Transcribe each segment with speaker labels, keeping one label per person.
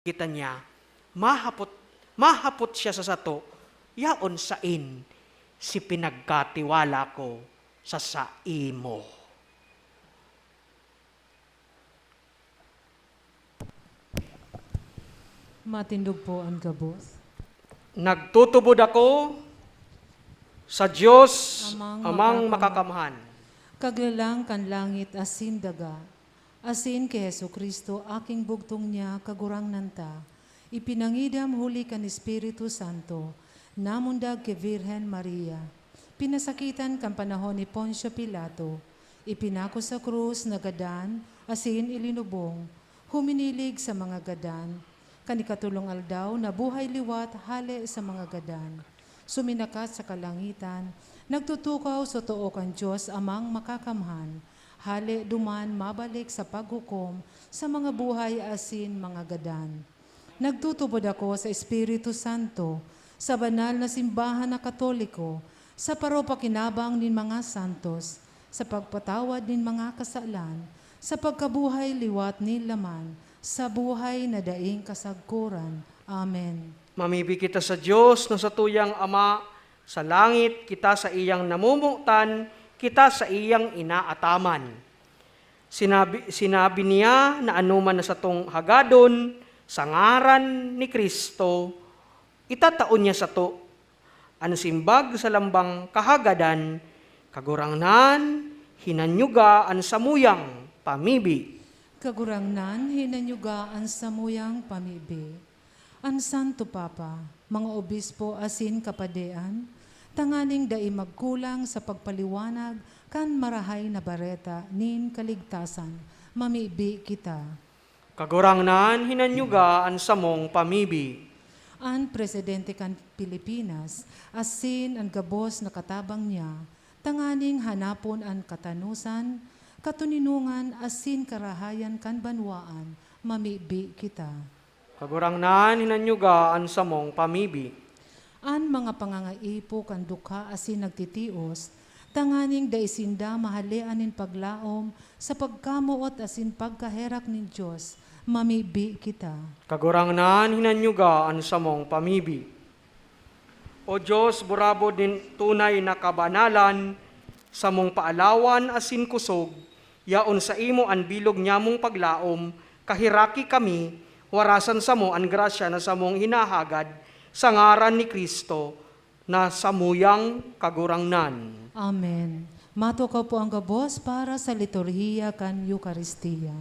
Speaker 1: kita niya, mahapot siya sa sato, yaon sain, si pinagkatiwala ko sa imo.
Speaker 2: Matindog po ang gabos.
Speaker 1: Nagtutubod ako sa Diyos
Speaker 2: Amang
Speaker 1: amang makakamhan.
Speaker 2: Kaglalang kan langit asin daga, asin ke Hesu Kristo aking bugtong niya kagurang nanta, ipinangidam huli kan Espiritu Santo, namundag ke Virhen Maria, pinasakitan kan panahon ni Poncio Pilato, ipinako sa krus na gadan, asin ilinubong, huminilig sa mga gadan, kanikatulong aldaw na buhay liwat hale sa mga gadan, suminakat sa kalangitan, nagtutukaw sa too kan Diyos amang makakamhan, hali duman mabalik sa paghukom sa mga buhay asin mga gadan. Nagtutubod ako sa Espiritu Santo, sa banal na simbahan na Katoliko, sa paropakinabang nin mga santos, sa pagpatawad nin mga kasalan, sa pagkabuhay liwat ni laman, sa buhay na daing kasagkuran. Amen.
Speaker 1: Mamibi kita sa Diyos na sa tuyang Ama, sa langit kita sa iyang namumutan, kita sa iyang inaataman. Sinabi niya na anuman na sa tong hagadon, sa ngaran ni Kristo, itataon niya sa to, ansimbag sa lambang kahagadan, kagurangnan, hinanyuga an samuyang pamibi.
Speaker 2: Kagurangnan, hinanyugaan sa muyang pamibi. Ang Santo Papa, mga obispo asin kapadean, tanganing dai magkulang sa pagpaliwanag kan marahay na bareta nin kaligtasan, mamibi kita.
Speaker 1: Kagurangnan, hinanyuga an samong pamibi.
Speaker 2: Ang presidente kan Pilipinas, asin ang gabos na katabang niya, tanganing hanapon ang katanusan, katuninungan asin karahayan kan banwaan, mamibi kita.
Speaker 1: Kagurangnan, hinanyuga an samong pamibi.
Speaker 2: An mga pangangaipo kan dukha asin nagtitios, tanganing daisinda mahalian nin paglaom sa pagkamuot asin pagkaherak nin Diyos, mamibi kita.
Speaker 1: Kagurangnan, hinanyuga an samong pamibi. O Diyos, burabo din tunay na kabanalan, sa mong paalawan asin kusog, yaon sa imo an bilog nyamong paglaom, kahiraki kami, warasan sa mo an grasya na sa mong hinahagad, sa ngaran ni Kristo, na samuyang kagurangnan.
Speaker 2: Amen. Matukaw po ang gabos para sa liturhiya kan Eucharistia.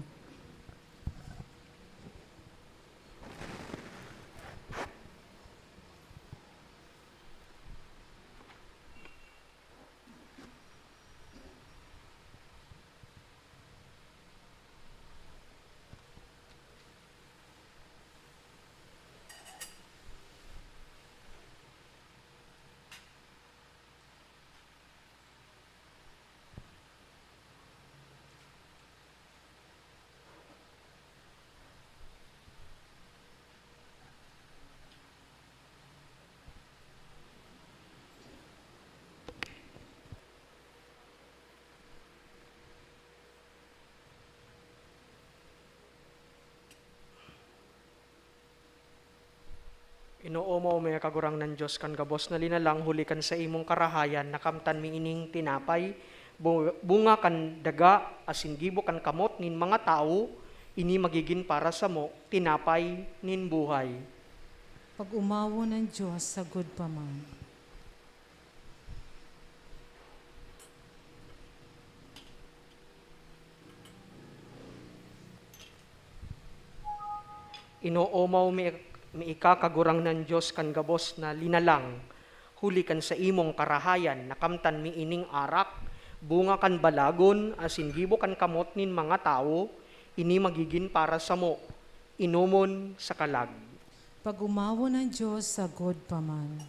Speaker 1: Inoomo may kagurang ng Diyos kan gabos na linalang huli kan sa imong karahayan, nakamtan mi ining tinapay, bunga kan daga, asin gibo kan kamot nin mga tao, ini magiging para sa mo, tinapay nin buhay.
Speaker 2: Pag umawo ng Diyos, sagod pa man.
Speaker 1: Inoomaw mi ikakagurang ng Diyos kan gabos na linalang, huli kan sa imong karahayan, nakamtan mi ining arak, bunga kan balagon, asin gibo kan kamot nin mga tao, ini magiging para sa mo, inumon sa kalag.
Speaker 2: Pag umawo ng Diyos, sagod pa man.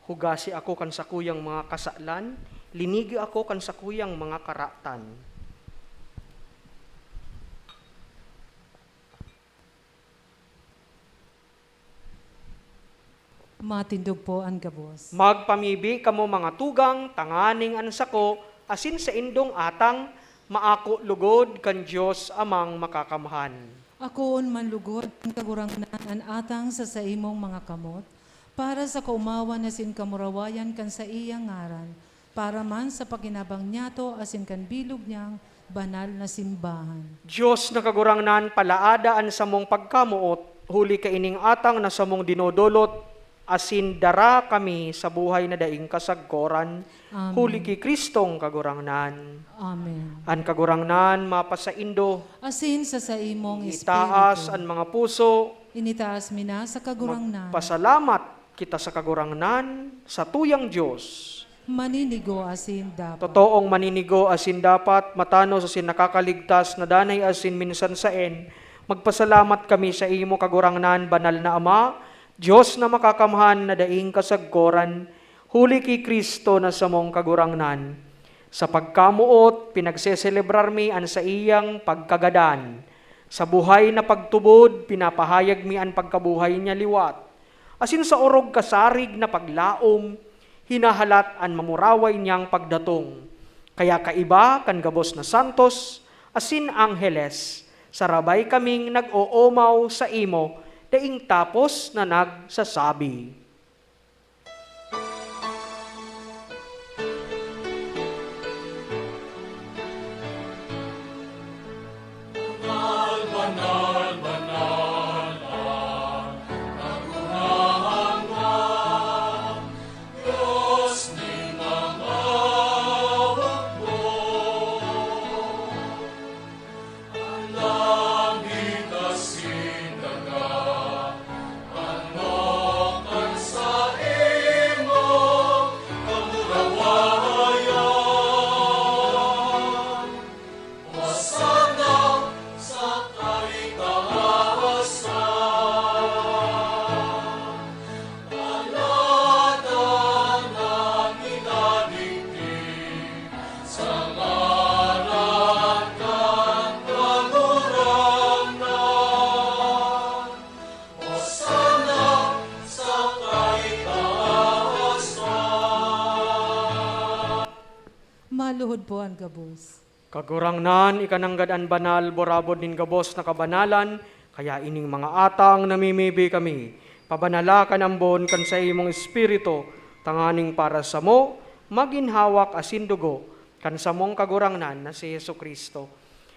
Speaker 1: Hugasi ako kan sakuyang mga kasalan, linigi ako kan sakuyang mga karatan.
Speaker 2: Matindog po ang gabos.
Speaker 1: Magpamibi kamo mga tugang, tanganing ansako, asin sa indong atang, maako lugod kan Diyos amang makakamhan.
Speaker 2: Akoon manlugod ang kagurangnan an atang sa imong mga kamot, para sa kaumawan na sin kamurawayan kan sa iyang ngaran, para man sa pakinabang niyato asin kan bilog niyang banal na simbahan.
Speaker 1: Diyos na kagurangnan, palaadaan sa mong pagkamuot, huli ka ining atang na sa mong dinodolot, asin dara kami sa buhay na daing kasagkoran,
Speaker 2: Amen.
Speaker 1: huli ki Kristong kagurangnan.
Speaker 2: Amen.
Speaker 1: An kagurangnan, mapasaindo,
Speaker 2: Asin sa imong
Speaker 1: itaas
Speaker 2: espiritu,
Speaker 1: an mga puso,
Speaker 2: initaas mina sa kagurangnan,
Speaker 1: pasalamat kita sa kagurangnan, sa tuyang Diyos.
Speaker 2: maninigo asin dapat.
Speaker 1: Totoong maninigo asin dapat, matano sa sin nakakaligtas na danay asin minsan saen, magpasalamat kami sa imo kagurangnan, banal na Ama, Diyos na makakamhan na daing kasagkoran, huli ki Kristo na sa mong kagurangnan. Sa pagkamuot, pinagseselebrar mi an sa iyang pagkagadan. Sa buhay na pagtubod, pinapahayag mi an pagkabuhay niya liwat. Asin sa orog kasarig na paglaom, hinahalat an mamuraway niyang pagdatong. Kaya kaiba kan gabos na santos, asin angheles, sarabay kaming nag-oomaw sa imo, daing tapos na nagsasabi.
Speaker 2: Maluhod po ang gabos.
Speaker 1: Kagurangnan, ikananggadan banal, borabod nin gabos na kabanalan, kaya ining mga atang namimibi kami. Pabanala ka nambon kan sa imong espiritu, tanganing para sa mo, maginhawak asin dugo, kan sa mong kagurangnan na si Yesu Kristo.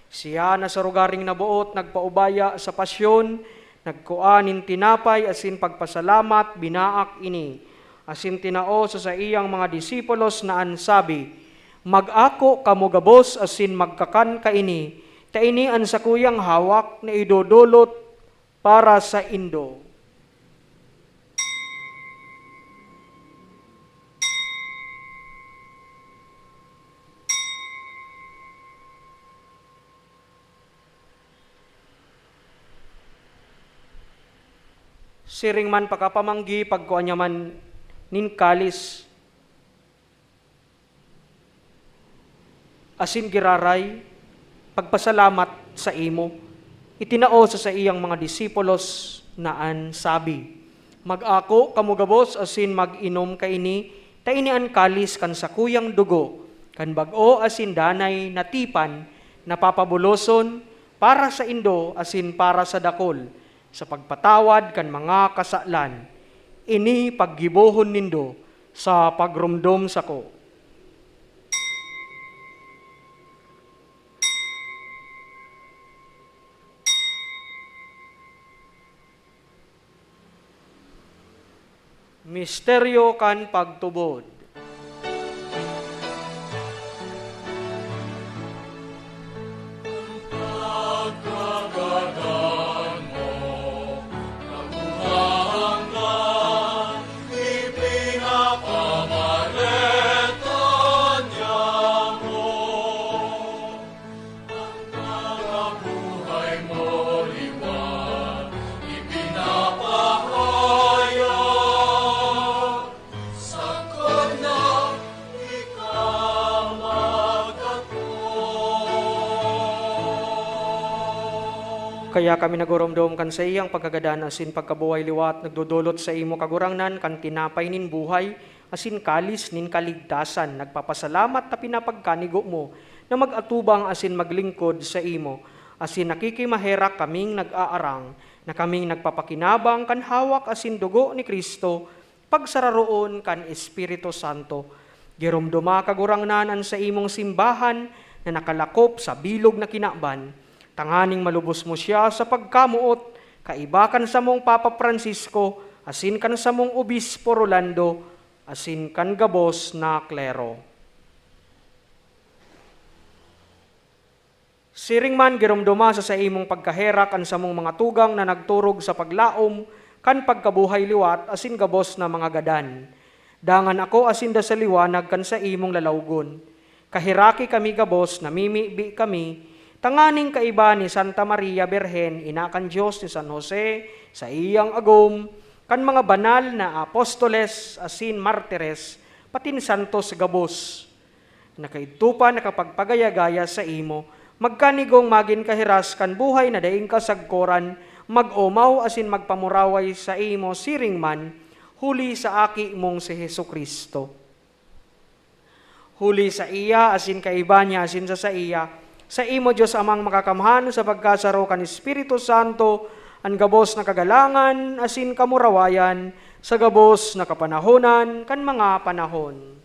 Speaker 1: Siya na sa rugaring nabuot, nagpaubaya sa pasyon, nagkuanin tinapay, asin pagpasalamat, binaak ini. Asin tinao sa iyang mga disipulos na ansabi, mag-ako kamugabos asin magkakan kaini, taini an sa kuyang hawak na idodolot para sa indo. Siring man pakapamanggi, pagkuanya man ninkalis, asin giraray, pagpasalamat sa imo. Itinao sa iyang mga disipulos na ansabi, mag-ako kamugabos asin mag-inom kaini, taini an kalis kan sa kuyang dugo, kan bag-o asin danay natipan, napapabuloson, para sa indo asin para sa dakol, sa pagpatawad kan mga kasalan. Ini paggibohon nindo sa pagrumdom sako. Misteryo kan pagtubod. Kaya kami nagurumdum kan sa iyang pagkagadan asin pagkabuhay liwat, nagdudulot sa imo kagurangnan kan tinapay nin buhay, asin kalis nin kaligtasan, nagpapasalamat na pinapagkanigo mo, na mag-atubang asin maglingkod sa imo. asin nakikimaherak kaming nag-aarang, na kaming nagpapakinabang kan hawak asin dugo ni Kristo, pagsararoon kan Espiritu Santo. Girumduma kagurangnanan sa imong simbahan na nakalakop sa bilog na kinaban, tanganing malubos mo siya sa pagkamuot, kaibakan sa mong Papa Francisco, asin kan sa mong Obispo Rolando, asin kan gabos na klero. Siring man girumduma sa imong pagkaherak an sa mong mga tugang na nagturog sa paglaom, kan pagkabuhay liwat asin gabos na mga gadan. Dangan ako asin da sa liwanag kan sa imong lalawgon. Kahiraki kami gabos, namimibi kami, tanganing kaiba ni Santa Maria Birhen, ina kan Diyos ni San Jose, sa iyang agom, kan mga banal na apostoles asin martires, patin santos gabos. Nakaitupa nakapagpagaya-gaya sa imo, magkanigong magin kahiras kan buhay na daing kasagkoran, mag-umaw asin magpamuraway sa imo siring man, huli sa aki mong si Hesu Kristo. Huli sa iya asin kaiba niya asin sa iya, sa imo Diyos amang makakamhan sa pagkasaro kan Espiritu Santo, ang gabos na kagalangan asin kamurawayan, sa gabos na kapanahonan kan mga panahon.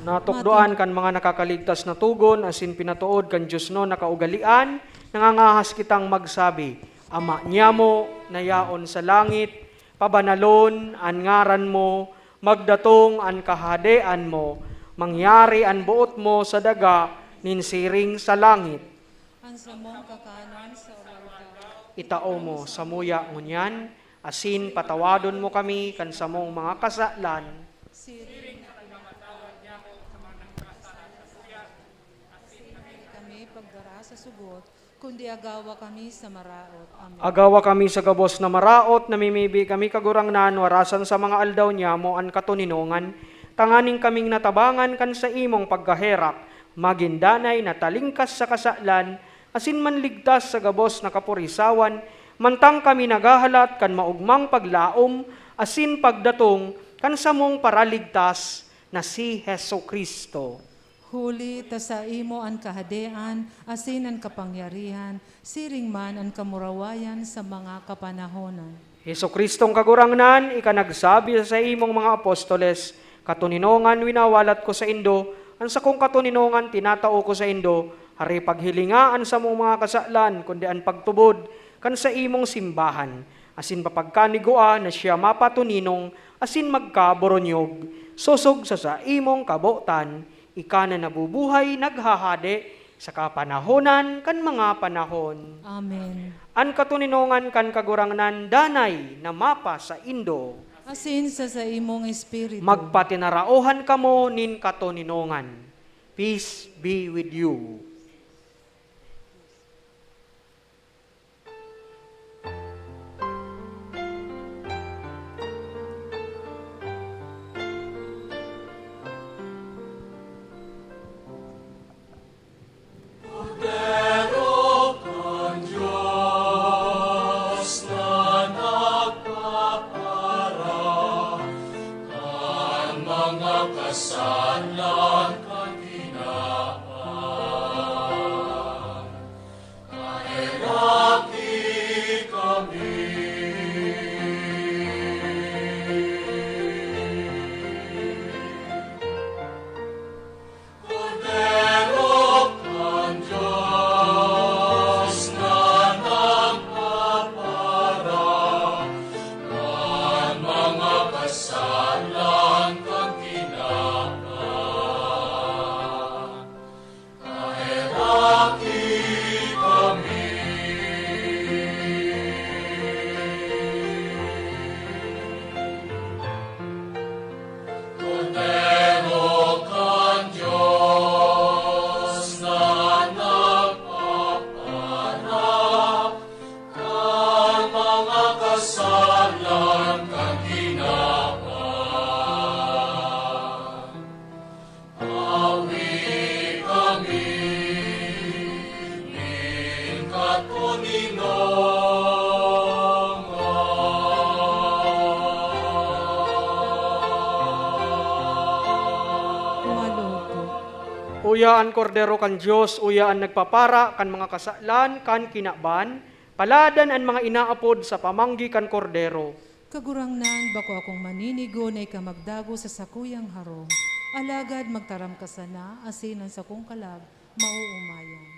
Speaker 1: Natukdoan kan mga nakakaligtas na tugon, asin pinatuod kan Diyos no nakaugalian, nangangahas kitang magsabi, Ama niyamo, nayaon sa langit, pabanalon an ngaran mo, magdatong an kahadean mo, mangyari an buot mo sa daga, ninsiring sa langit.
Speaker 2: Ang samong kakanon sa oras,
Speaker 1: Itao mo sa muya ngunyan, asin patawadon mo kami kan samong mga kasalan,
Speaker 2: siring na pinamatawad niya ko sa mga nagkasalan sa suya, asin kami pagdara sa sugot, kundi agawa kami sa maraot. Amen.
Speaker 1: agawa kami sa gabos na maraot, namimibi kami kagurangnan, warasan sa mga aldaw niya mo an katuninongan, tanganing kaming natabangan kan sa imong pagkaherak, magindanay na talingkas sa kasalan, asin manligtas sa gabos na kapurisawan, mantang kami nagahalat kan maugmang paglaom, asin pagdatong kan samong paraligtas na si Hesu Kristo.
Speaker 2: Huli ta sa imo ang kahadean, asin ang kapangyarihan, siring man ang kamurawayan sa mga kapanahonan.
Speaker 1: Hesu Kristong kagurangnan, ikanagsabi sa imong mga apostoles, katuninongan winawalat ko sa indo, ang sa kong katuninongan tinatao ko sa indo, hari paghilingaan sa mong mga kasalan, kundi ang pagtubod, kan sa imong simbahan, asin papagkanigua na siya mapatuninong, asin magkaboronyog, susog sa imong kabotan, ika na nabubuhay naghahade, sa kapanahonan kan mga panahon.
Speaker 2: Amen.
Speaker 1: An katuninongan kan kagurangnan danay na mapa sa indo,
Speaker 2: Asin sa imong espiritu.
Speaker 1: magpatinaraohan kamo nin katuninongan. Peace be with you.
Speaker 3: Kasalan kanina
Speaker 1: Uya ang kordero kan Dios, uya ang nagpapara kan mga kasalan kan kinaban, paladan ang mga inaapod sa pamanggi kan kordero.
Speaker 2: Kagurangnan, bako akong maninigo na ikamagdago sa sakuyang harong. Alagad magtaram ka sana, asinan sa kong kalag, mauumayan.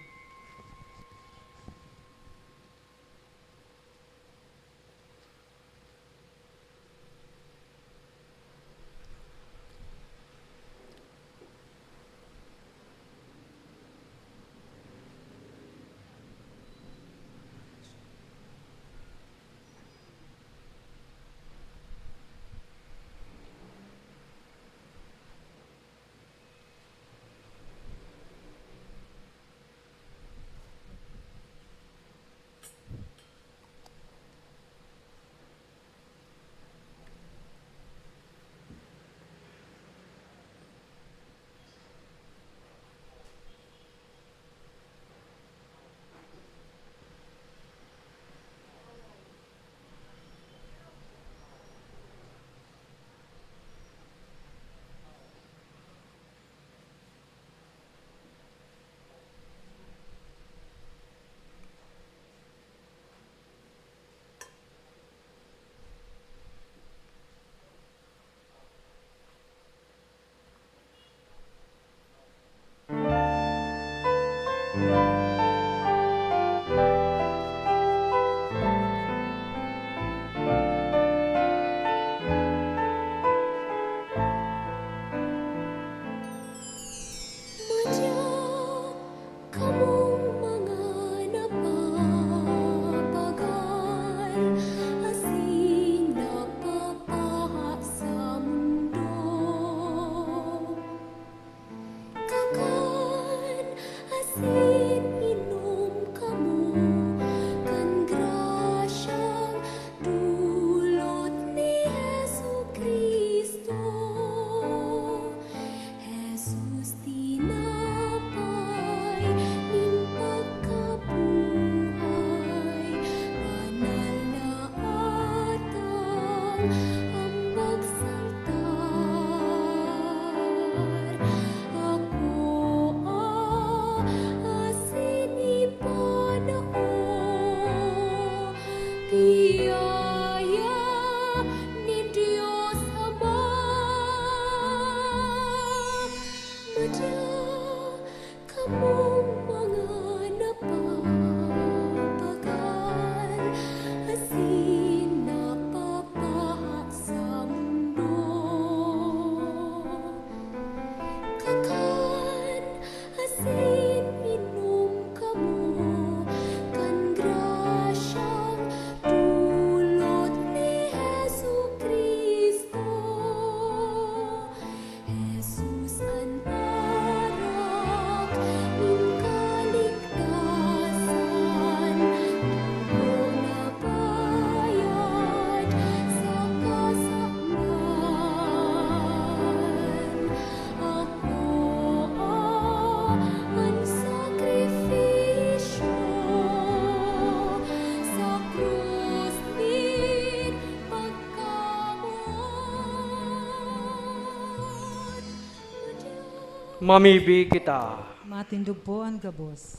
Speaker 1: Mamibi kita.
Speaker 2: Matindog po ang gabos.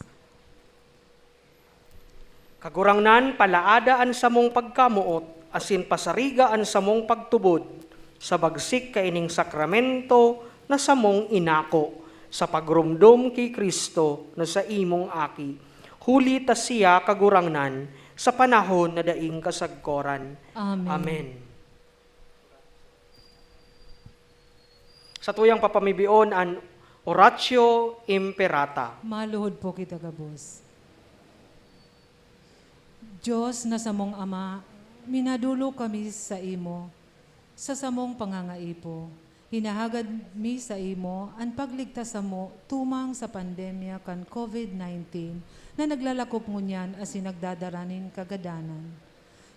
Speaker 1: Kagurangnan palaadaan sa mong pagkamuot, asin pasarigaan sa mong pagtubod, sa bagsik kaining sakramento na sa mong inako, sa pagrumdom kay Kristo na sa imong aki. Huli ta siya kagurangnan sa panahon na daing kasagkoran.
Speaker 2: Amen.
Speaker 1: Amen. Sa tuyang papamibion an Oratio Imperata.
Speaker 2: Maluhod po kita gabos. Diyos na samong Ama, minadulo kami sa imo, sa samong pangangaipo. Hinahagad mi sa imo ang pagligtas sa mo tumang sa pandemya kan COVID-19 na naglalakop ngunyan as nagdadaranin kagadanan.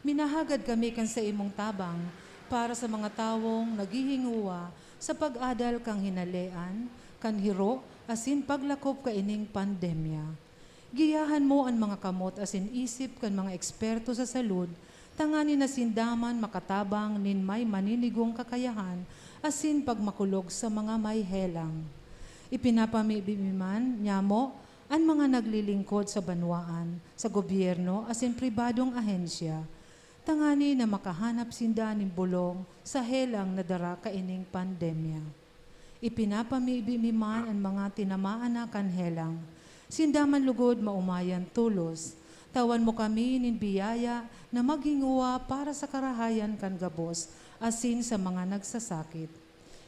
Speaker 2: Minahagad kami kan sa imong tabang para sa mga tawong naghihinguwa sa pag-adal kang hinalean, kan hiro asin paglakop ka ining pandemya. Giyahan mo ang mga kamot asin isip kan mga eksperto sa salud, tanganin na sindaman makatabang nin may maninigong kakayahan, asin pagmakulog sa mga may helang. Ipinapamibiman niya mo ang mga naglilingkod sa banwaan, sa gobyerno, asin pribadong ahensya. Tangani na makahanap sinda ng bulong sa helang na dara kaining pandemya. Ipinapamibiman ang mga tinamaan na kanhelang. Sinda man lugod maumayan tulos. Tawan mo kami nin biyaya na maging uwa para sa karahayan kan gabos, asin sa mga nagsasakit.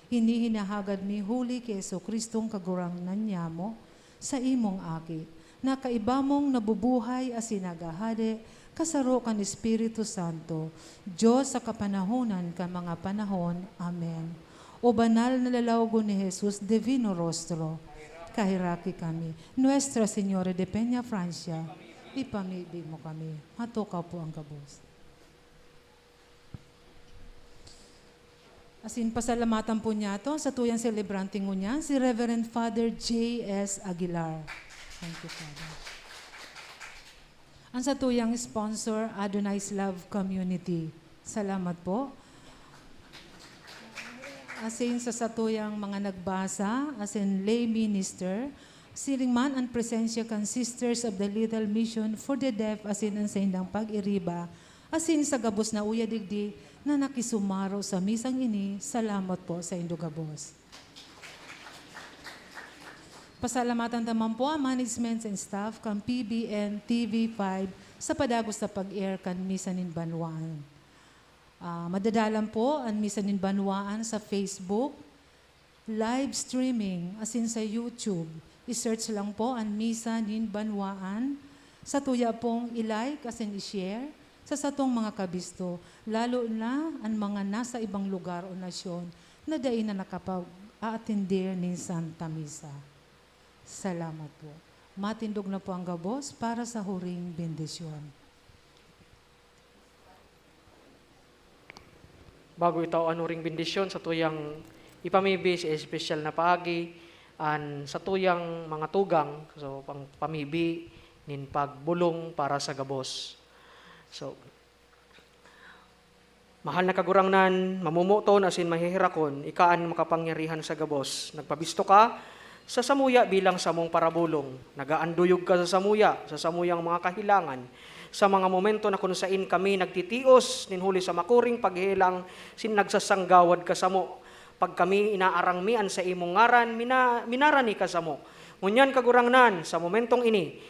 Speaker 2: Hinihinahagad mi huli kay Jesucristong kagurangnan niya mo sa imong aki, na kaiba mong nabubuhay asin nagahade, kasaro kan Espiritu Santo, Diyos sa kapanahonan kan mga panahon. Amen. O banal na lalawgo ni Jesus, Divino Rostro, kahiraki kami. Nuestra Señora de Peña Francia, ipamibig mo kami. Hatukaw po ang kabos. Asin pasalamatan po niya to sa tuyang celebrante mo niya, si Reverend Father J.S. Aguilar. Thank you, Father. Ang sa tuyang sponsor, Adonai's Love Community. Salamat po. Asin sa satuyang mga nagbasa, asin lay minister, siringman ang presensya kan Sisters of the Little Mission for the Deaf, asin ang sa indang pag-iriba, asin sa gabos na uya digdi na nakisumaro sa misang ini. Salamat po sa Indogabos. Pasalamatan naman po ang management and staff kan PBN TV5 sa padagos na pag-air kan Misa nin Banwaan. Madadalan po ang Misa nin Banwaan sa Facebook, live streaming, asin sa YouTube. I-search lang po ang Misa nin Banwaan. Sa tuya pong i-like, asin i-share sa satong mga kabisto, lalo na ang mga nasa ibang lugar o nasyon na dain na nakapag-aatendir ni Santa Misa. Salamat po. Matindog na po ang gabos para sa huring bendisyon.
Speaker 1: Bago itaw anuring bendisyon sa tuyang ipamibi si espesyal na paagi an sa tuyang mga tugang, so pang pamibi nin pagbulong para sa gabos. So mahal na kagurangnan, mamumuton asin mahihirakon, ikaan makapangyarihan sa gabos. Nagpabisto ka sa samuya bilang samong parabulong. Nagaanduyog ka sa samuyang mga kahilangan. Sa mga momento na kunusain kami nagtitios, ninhuli sa makuring paghilang, sin nagsasanggawad ka sa mo. Pag kami inaarangmian sa imong ngaran, minarani ka sa mo. Ngunyan kagurangnan, sa momentong ini,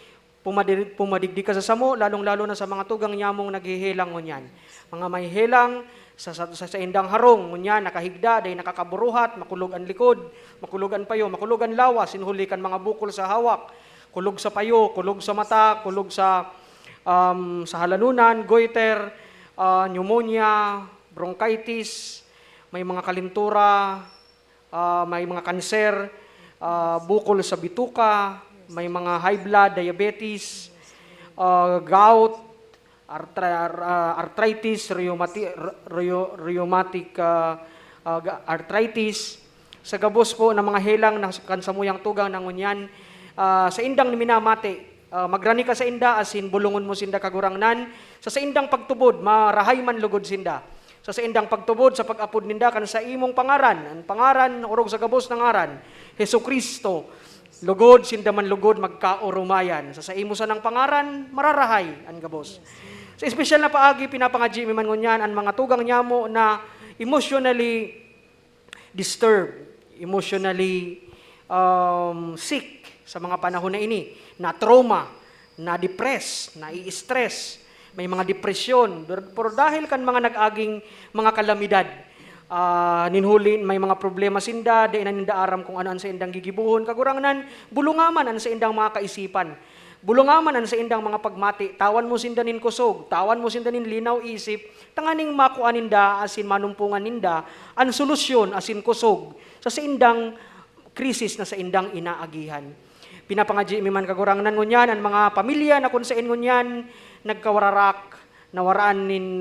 Speaker 1: pumadigdi ka sa samo, lalong-lalo na sa mga tugang nyamong naghihilang ngunyan. Mga may hilang, sa indang harong, ngunyan, nakahigda, day nakakaburuhat, makulog ang likod, makulog ang payo, makulog ang lawas, sinhuli kan mga bukol sa hawak, kulog sa payo, kulog sa mata, kulog sa halanunan, goiter, pneumonia, bronchitis, may mga kalintura, may mga kanser, bukol sa bituka, may mga high blood, diabetes, gout, arthritis, rheumatic arthritis. Sa gabos po ng mga helang ng kansamuyang tugang ng unyan, sa indang ni minamati, magrani ka sa inda, asin bulungon mo sinda kagurangnan. Sa indang pagtubod, marahay man lugod sinda. Sa indang pagtubod, sa pag-apod ninda, kan sa imong pangaran, ang pangaran, urog sa gabos ng ngaran, Jesucristo, lugod, sinda man lugod, magkaurumayan. Sa imo sa ng pangaran, mararahay ang gabos. Sa espesyal na paagi, pinapangadji man ngunyan, ang mga tugang nyamo na emotionally disturbed, emotionally sick sa mga panahon na ini, na trauma, na depress, na i-stress, may mga depresyon, pero dahil kan mga nag-aging mga kalamidad, ninhulin, may mga problema sinda, di na ninda aram kung ano ang sa indang gigibuhon, kagurangnan, bulungaman ang sa indang mga kaisipan, bulungaman ang sa indang mga pagmati, tawan mo sinda nin kusog, tawan mo sinda nin linaw isip, tanganing makuan ninda, asin manumpungan ninda, ang solusyon asin kusog, sa indang krisis na sa indang inaagihan. Pinapangadji mi man kagurangnan ngunyan, ang mga pamilya na kung saan ngunyan, nagkawararak, nawaraan nin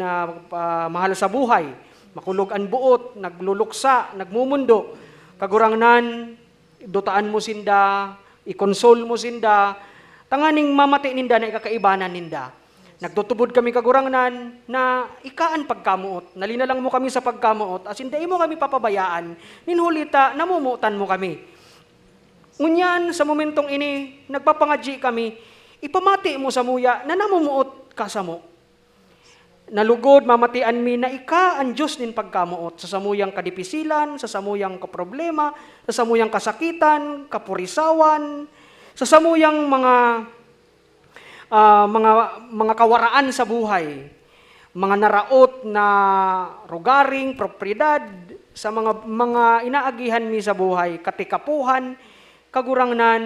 Speaker 1: mahal sa buhay, makulog ang buot, nagluluksa, nagmumundo, kagurangnan, dutaan mo sinda, ikonsol mo sinda, tanganing mamati ninda na ikakaibanan ninda. Nagtutubod kami kagurangnan na ikaan pagkamuot, nalinalang mo kami sa pagkamuot, as hindi mo kami papabayaan, ninhulita, namumutan mo kami. Ngunyan, sa momentong ini, nagpapangadji kami, ipamati mo sa muya na namumuot ka sa mo. Nalugod, mamatian mi na ika ang Diyos din pagkamuot sa samuyang kadipisilan, sa samuyang kaproblema, sa samuyang kasakitan, kapurisawan, sa samuyang mga kawaraan sa buhay, mga naraot na rugaring, propriedad, sa mga inaagihan mi sa buhay, katikapuhan, kagurangnan,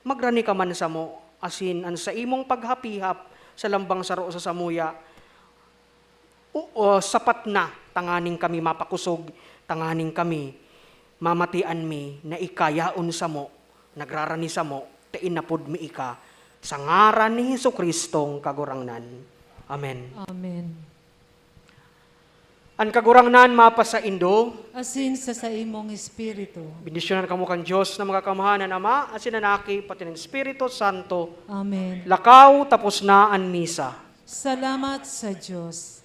Speaker 1: magrani ka man sa mo, asin ang sa imong paghapihap sa lambang saro sa samuya, sapat na, tanganing kami mapakusog, tanganing kami, mamatian mi, na ikayaon sa mo, nagrarani sa mo, tain na pud mi ika, sa ngaran ni Jesucristong kagurangnan. Amen.
Speaker 2: Amen.
Speaker 1: Ang kagurangnan mapa sa Indo,
Speaker 2: Asin sa imong espiritu.
Speaker 1: bendisyonan kamo kan Diyos na mga kamahanan Ama, asin nanaki, pati ng Espiritu Santo,
Speaker 2: Amen.
Speaker 1: lakaw tapos na ang misa.
Speaker 2: Salamat sa Diyos.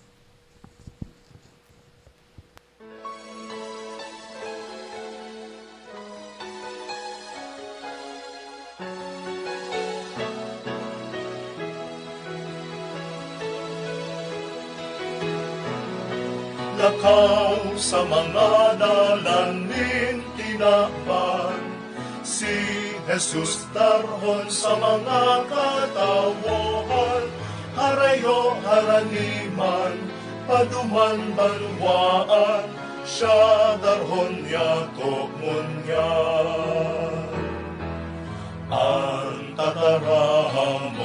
Speaker 3: Lakaw sa mga dalanin tinakpan, si Jesus tarhon sa mga katawohan, harayo haraniman, paduman banwaan, siya darhon yatok munya.